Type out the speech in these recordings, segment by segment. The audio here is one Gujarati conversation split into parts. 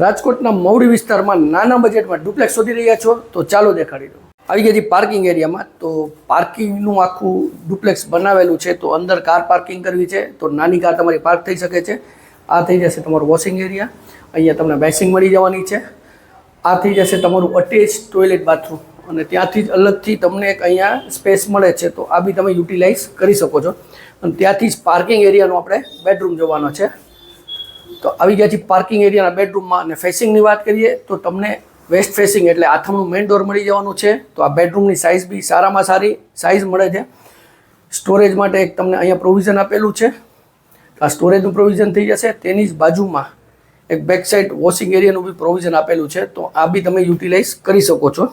રાજકોટના મવડી વિસ્તારમાં નાના બજેટમાં ડુપ્લેક્સ શોધી રહ્યા છો તો ચાલો દેખાડી દો। આવી ગયા છે પાર્કિંગ એરિયામાં। તો પાર્કિંગનું આખું ડુપ્લેક્સ બનાવેલું છે। તો અંદર કાર પાર્કિંગ કરવી છે તો નાની કાર તમારી પાર્ક થઈ શકે છે। આ થઈ જશે તમારું વોશિંગ એરિયા, અહીંયા તમને બેસિંગ મળી જવાની છે। આ થઈ જશે તમારું અટેચ ટોયલેટ બાથરૂમ અને ત્યાંથી જ અલગથી તમને એક અહીંયા સ્પેસ મળે છે તો આ બી તમે યુટિલાઇઝ કરી શકો છો। અને ત્યાંથી જ પાર્કિંગ એરિયાનો આપણે બેડરૂમ જોવાનો છે। તો આવી ગયા છે પાર્કિંગ એરિયાના બેડરૂમમાં। અને ફેસિંગની વાત કરીએ તો તમને વેસ્ટ ફેસિંગ એટલે આથમણું મેઇન ડોર મળી જવાનું છે। તો આ બેડરૂમની સાઇઝ બી સારામાં સારી સાઇઝ મળે છે। સ્ટોરેજ માટે એક તમને અહીંયા પ્રોવિઝન આપેલું છે, આ સ્ટોરેજનું પ્રોવિઝન થઈ જશે। તેની જ બાજુમાં એક બેક સાઇડ વોશિંગ એરિયાનું બી પ્રોવિઝન આપેલું છે તો આ બી તમે યુટિલાઇઝ કરી શકો છો।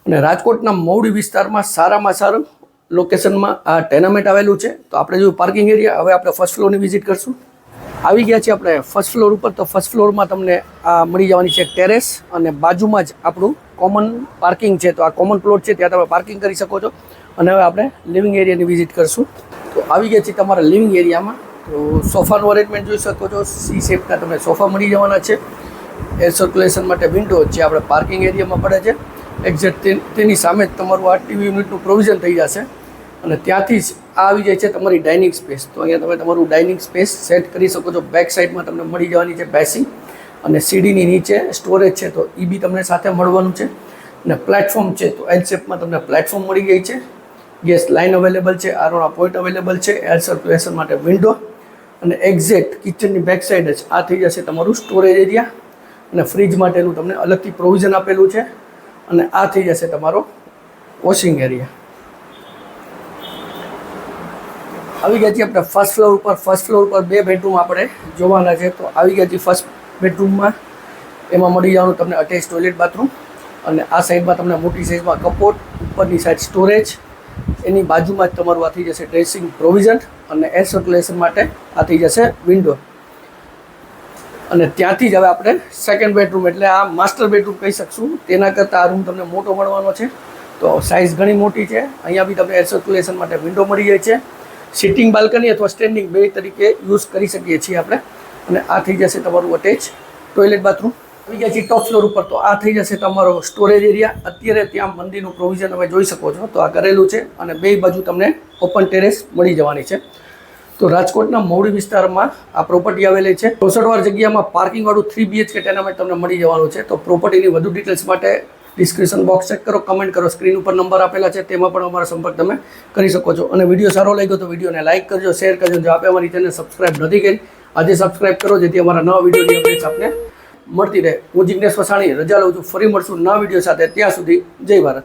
અને રાજકોટના મવડી વિસ્તારમાં સારામાં સારું લોકેશનમાં આ ટેનામેન્ટ આવેલું છે। તો આપણે જો પાર્કિંગ એરિયા, હવે આપણે ફર્સ્ટ ફ્લોરની વિઝિટ કરશું। આવી ગયા છે આપણે ફર્સ્ટ ફ્લોર ઉપર। તો ફર્સ્ટ ફ્લોરમાં તમને આ મળી જવાની છે ટેરેસ અને બાજુમાં જ આપણું કોમન પાર્કિંગ છે। તો આ કોમન પ્લોટ છે, ત્યાં તમે પાર્કિંગ કરી શકો છો। અને હવે આપણે લિવિંગ એરિયાની વિઝિટ કરશું। તો આવી ગયા છે તમારા લિવિંગ એરિયામાં। તો સોફાનું અરેન્જમેન્ટ જોઈ શકો છો, સી શેપના તમને સોફા મળી જવાના છે। એર સર્ક્યુલેશન માટે વિન્ડો જે આપણે પાર્કિંગ એરિયામાં પડે છે, એક્ઝેક્ટ તેની સામે જ તમારું આ ટીવી યુનિટનું પ્રોવિઝન થઈ જશે। અને ત્યાંથી જ આ આવી જાય છે તમારી ડાઇનિંગ સ્પેસ। તો અહીંયા તમે તમારું ડાઇનિંગ સ્પેસ સેટ કરી શકો છો। બેક સાઇડમાં તમને મળી જવાની છે બેસિંગ અને સીડીની નીચે સ્ટોરેજ છે તો એ બી તમને સાથે મળવાનું છે। અને પ્લેટફોર્મ છે તો એલ શેપમાં તમને પ્લેટફોર્મ મળી ગઈ છે। ગેસ લાઇન અવેલેબલ છે, આરોના પોઈન્ટ અવેલેબલ છે, એર સર્ક્યુલેશન માટે વિન્ડો અને એક્ઝેક્ટ કિચનની બેક સાઇડ જ આ થઈ જશે તમારું સ્ટોરેજ એરિયા અને ફ્રીજ માટેનું તમને અલગથી પ્રોવિઝન આપેલું છે। અને આ થઈ જશે તમારો વોશિંગ એરિયા। આવી ગયા છીએ આપણે ફર્સ્ટ ફ્લોર ઉપર। ફર્સ્ટ ફ્લોર ઉપર બે બેડરૂમ આપણે જોવાના છે। તો આવી ગયા છીએ ફર્સ્ટ બેડરૂમમાં, એમાં મળી જવાનું તમને અટેચ ટોયલેટ બાથરૂમ અને આ સાઈડમાં તમને મોટી સાઇઝમાં કપોટ, ઉપરની સાઈડ સ્ટોરેજ, એની બાજુમાં જ તમારું આ થઈ જશે ડ્રેસિંગ પ્રોવિઝન અને એર સર્ક્યુલેશન માટે આ થઈ જશે વિન્ડો। અને ત્યાંથી જ હવે આપણે સેકન્ડ બેડરૂમ એટલે આ માસ્ટર બેડરૂમ કહી શકશું, તેના કરતાં આ રૂમ તમને મોટો મળવાનો છે। તો સાઇઝ ઘણી મોટી છે। અહીંયા બી તમને એર સર્ક્યુલેશન માટે વિન્ડો મળી જાય છે। સિટિંગ બાલ્કની અથવા સ્ટેન્ડિંગ બે તરીકે યુઝ કરી શકીએ છીએ આપણે। અને આ થઈ જશે તમારું અટેચ ટોયલેટ બાથરૂમ। આવી ગયા છીએ ટોપ ફ્લોર ઉપર। તો આ થઈ જશે તમારો સ્ટોરેજ એરિયા। અત્યારે ત્યાં મંદિરનું પ્રોવિઝન તમે જોઈ શકો છો, તો આ કરેલું છે અને બે બાજુ તમને ઓપન ટેરેસ મળી જવાની છે। તો રાજકોટના મવડી વિસ્તારમાં આ પ્રોપર્ટી આવેલી છે। 64 જગ્યામાં પાર્કિંગવાળું 3 BHK ટેનામેન્ટ તમને મળી જવાનું છે। તો પ્રોપર્ટીની વધુ ડિટેલ્સ માટે ડિસ્ક્રિપ્શન બોક્સ ચેક કરો, કમેન્ટ કરો, સ્ક્રીન ઉપર નંબર આપેલા છે તેમાં પણ અમારો સંપર્ક તમે કરી શકો છો। અને વિડીયો સારો લાગ્યો તો વિડીયોને લાઇક કરજો, શેર કરજો। જો આપે અમારી ચેનલ સબસ્ક્રાઇબ નથી કરી, આજે સબસ્ક્રાઇબ કરો જેથી અમારા નવા વિડીયોની અપડેટ્સ આપને મળતી રહે। હું જિગ્નેશ વસાણી રજા લઉં છું, ફરી મળશું નવા વિડીયો સાથે। ત્યાં સુધી જય ભારત।